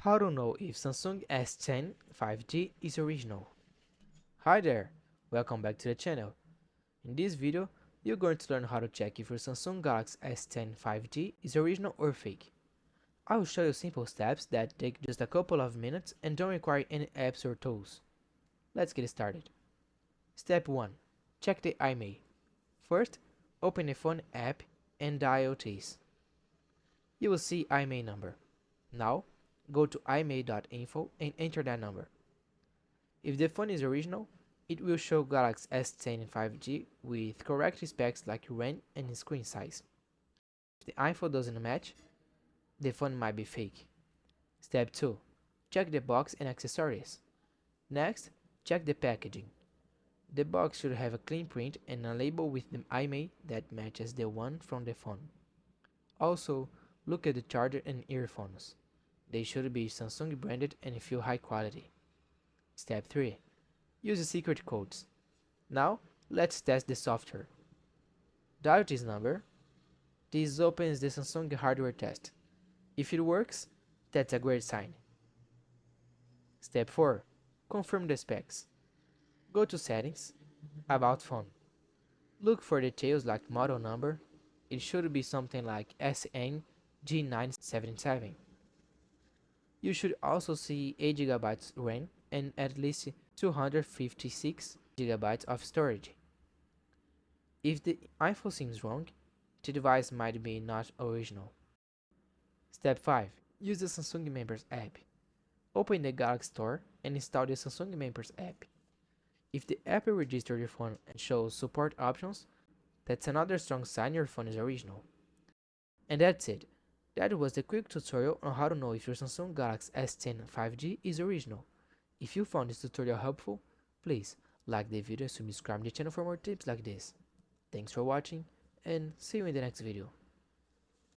How to know if Samsung S10 5G is original? Hi there, welcome back to the channel. In this video, you're going to learn how to check if your Samsung Galaxy S10 5G is original or fake. I will show you simple steps that take just a couple of minutes and don't require any apps or tools. Let's get started. Step 1. Check the IMEI. First, open the phone app and dial this. You will see IMEI number. Now, go to imei.info and enter that number. If the phone is original, it will show Galaxy S10 5G with correct specs like RAM and screen size. If the info doesn't match, the phone might be fake. Step 2. Check the box and accessories. Next, check the packaging. The box should have a clean print and a label with the IMEI that matches the one from the phone. Also, look at the charger and earphones. They should be Samsung branded and feel high quality. Step 3. Use the secret codes. Now, let's test the software. Dial this number. This opens the Samsung hardware test. If it works, that's a great sign. Step 4. Confirm the specs. Go to Settings, About Phone. Look for details like model number. It should be something like SN G977. You should also see 8GB RAM and at least 256GB of storage. If the info seems wrong, the device might be not original. Step 5. Use the Samsung Members app. Open the Galaxy Store and install the Samsung Members app. If the app will register your phone and shows support options, that's another strong sign your phone is original. And that's it. That was the quick tutorial on how to know if your Samsung Galaxy S10 5G is original. If you found this tutorial helpful, please like the video and subscribe to the channel for more tips like this. Thanks for watching and see you in the next video.